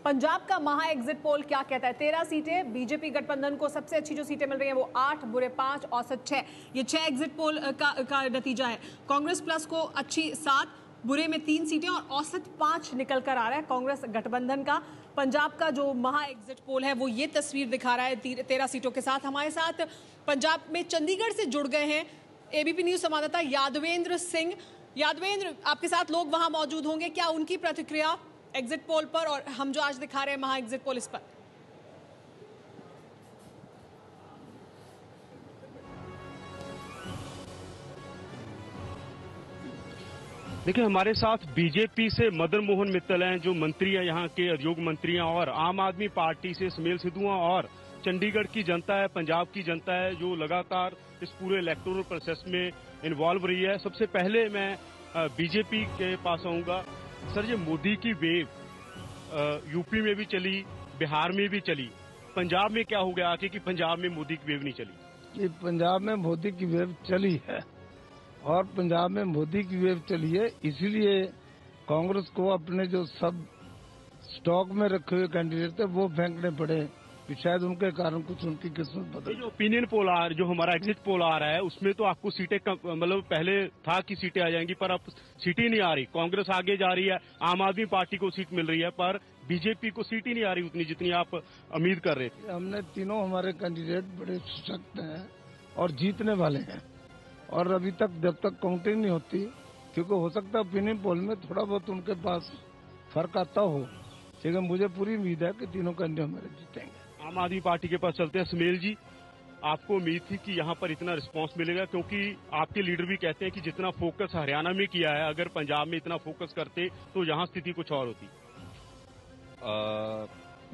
पंजाब का महा exit poll क्या कहता है? 13 सीटें बीजेपी गठबंधन को सबसे अच्छी जो सीटें मिल रही हैं वो 8, बुरे 5, औसत 6। ये 6 एग्जिट पोल का नतीजा है। कांग्रेस प्लस को अच्छी 7, बुरे में 3 सीटें और औसत 5 निकल कर आ रहा है कांग्रेस गठबंधन का। पंजाब का जो महा एग्जिट पोल है वो ये तस्वीर दिखा रहा है 13 सीटों के साथ। हमारे साथ पंजाब में चंडीगढ़ से जुड़ गए हैं एबीपी न्यूज संवाददाता यादवेंद्र सिंह। यादवेंद्र, आपके साथ लोग वहां मौजूद होंगे, क्या उनकी प्रतिक्रिया एग्जिट पोल पर और हम जो आज दिखा रहे हैं महा एग्जिट पोल इस पर? देखिए, हमारे साथ बीजेपी से मदन मोहन मित्तल हैं जो मंत्री हैं, यहाँ के उद्योग मंत्री हैं, और आम आदमी पार्टी से सुमेल सिद्धू हैं, और चंडीगढ़ की जनता है, पंजाब की जनता है जो लगातार इस पूरे इलेक्टोरल प्रोसेस में इन्वॉल्व रही है। सबसे पहले मैं बीजेपी के पास आऊंगा। सर, ये मोदी की वेव यूपी में भी चली, बिहार में भी चली, पंजाब में क्या हो गया आके कि पंजाब में मोदी की वेव नहीं चली? ये पंजाब में मोदी की वेव चली है और पंजाब में मोदी की वेव चली है, इसीलिए कांग्रेस को अपने जो सब स्टॉक में रखे हुए कैंडिडेट थे वो फेंकने पड़े कि शायद उनके कारण कुछ उनकी किस्मत बदल। जो ओपिनियन पोल आ जो हमारा एग्जिट पोल आ रहा है उसमें तो आपको सीटें मतलब पहले था कि सीटें आ जाएंगी, पर अब सीटें नहीं आ रही। कांग्रेस आगे जा रही है, आम आदमी पार्टी को सीट मिल रही है, पर बीजेपी को सीट ही नहीं आ रही उतनी जितनी आप उम्मीद कर रहे थे। हमने तीनों हमारे कैंडिडेट बड़े सशक्त हैं और जीतने वाले हैं, और अभी तक जब तक काउंटिंग नहीं होती, क्योंकि हो सकता है ओपिनियन पोल में थोड़ा बहुत उनके पास फर्क आता हो, लेकिन मुझे पूरी उम्मीद है कि तीनों कैंडिडेट हमारे जीतेंगे। आम आदमी पार्टी के पास चलते हैं। सुमेल जी, आपको उम्मीद थी कि यहाँ पर इतना रिस्पांस मिलेगा? क्योंकि आपके लीडर भी कहते हैं कि जितना फोकस हरियाणा में किया है, अगर पंजाब में इतना फोकस करते तो यहाँ स्थिति कुछ और होती।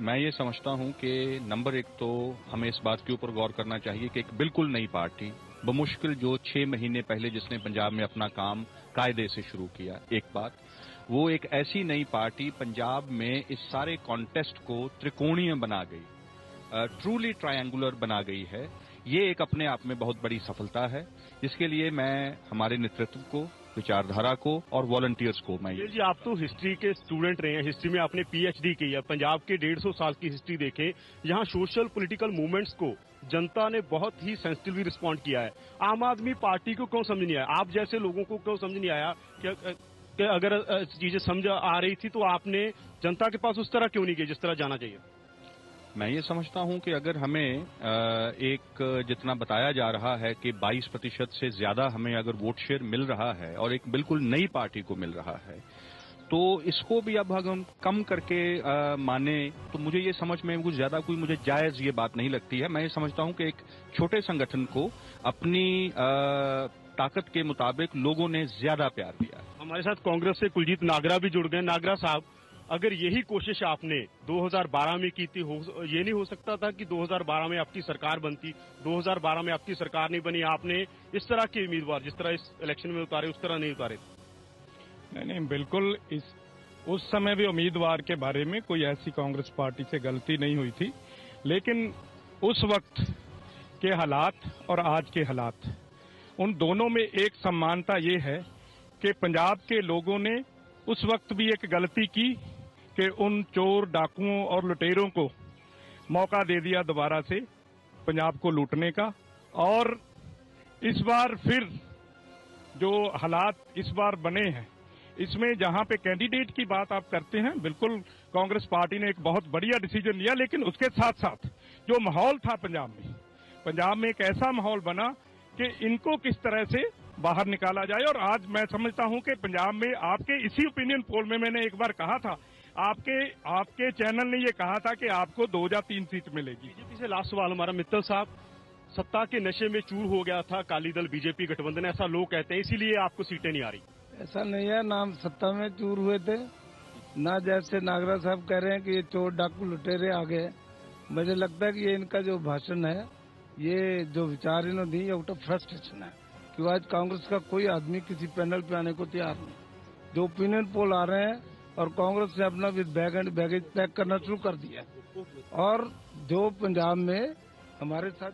मैं ये समझता हूं कि नंबर एक तो हमें इस बात के ऊपर गौर करना चाहिए कि एक बिल्कुल नई पार्टी, बमुश्किल जो 6 महीने पहले जिसने पंजाब में अपना काम कायदे से शुरू किया, एक बात, वो एक ऐसी नई पार्टी पंजाब में इस सारे कॉन्टेस्ट को त्रिकोणीय बना गई, ट्रूली ट्रायंगुलर बना गई है। ये एक अपने आप में बहुत बड़ी सफलता है, जिसके लिए मैं हमारे नेतृत्व को, विचारधारा को और वॉलंटियर्स को मैं जी, आप तो हिस्ट्री के स्टूडेंट रहे हैं, हिस्ट्री में आपने पीएचडी की है। पंजाब के 150 साल की हिस्ट्री देखें, यहाँ सोशल पॉलिटिकल मूवमेंट्स को जनता ने बहुत ही सेंसिटिवली रिस्पॉन्ड किया है। आम आदमी पार्टी को क्यों समझ नहीं आया? आप जैसे लोगों को क्यों समझ नहीं आया कि अगर चीजें समझ आ रही थी तो आपने जनता के पास उस तरह क्यों नहीं गए जिस तरह जाना चाहिए? मैं ये समझता हूं कि अगर हमें एक जितना बताया जा रहा है कि 22% से ज्यादा हमें अगर वोट शेयर मिल रहा है और एक बिल्कुल नई पार्टी को मिल रहा है, तो इसको भी अब हम कम करके माने तो मुझे ये समझ में कुछ ज्यादा कोई मुझे जायज ये बात नहीं लगती है। मैं ये समझता हूं कि एक छोटे संगठन को अपनी ताकत के मुताबिक लोगों ने ज्यादा प्यार दिया। हमारे साथ कांग्रेस से कुलजीत नागरा भी जुड़ गए। नागरा साहब, अगर यही कोशिश आपने 2012 में की थी, ये नहीं हो सकता था कि 2012 में आपकी सरकार बनती? 2012 में आपकी सरकार नहीं बनी, आपने इस तरह के उम्मीदवार जिस तरह इस इलेक्शन में उतारे उस तरह नहीं उतारे। नहीं, बिल्कुल उस समय भी उम्मीदवार के बारे में कोई ऐसी कांग्रेस पार्टी से गलती नहीं हुई थी, लेकिन उस वक्त के हालात और आज के हालात, उन दोनों में एक समानता ये है कि पंजाब के लोगों ने उस वक्त भी एक गलती की कि उन चोर, डाकुओं और लुटेरों को मौका दे दिया दोबारा से पंजाब को लूटने का, और इस बार फिर जो हालात इस बार बने हैं, इसमें जहां पे कैंडिडेट की बात आप करते हैं, बिल्कुल कांग्रेस पार्टी ने एक बहुत बढ़िया डिसीजन लिया, लेकिन उसके साथ साथ जो माहौल था पंजाब में एक ऐसा माहौल बना कि इनको किस तरह से बाहर निकाला जाए। और आज मैं समझता हूं कि पंजाब में आपके इसी ओपिनियन पोल में मैंने एक बार कहा था, आपके चैनल ने ये कहा था कि आपको 2 या 3 सीट मिलेगी। बीजेपी से लास्ट सवाल हमारा, मित्तल साहब, सत्ता के नशे में चूर हो गया था अकाली दल बीजेपी गठबंधन, ऐसा लोग कहते हैं, इसीलिए आपको सीटें नहीं आ रही? ऐसा नहीं है, नाम सत्ता में चूर हुए थे ना, जैसे नागरा साहब कह रहे हैं कि ये चोर डाकू लुटेरे आ गए। मुझे लगता है कि ये इनका जो भाषण है, ये जो विचार इन्होंने दी, आउट ऑफ फ्रस्ट्रेशन है, कि आज कांग्रेस का कोई आदमी किसी पैनल पे आने को तैयार नहीं। जो ओपिनियन पोल आ रहे हैं और कांग्रेस ने अपना with bag and baggage pack करना शुरू कर दिया, और जो पंजाब में हमारे साथ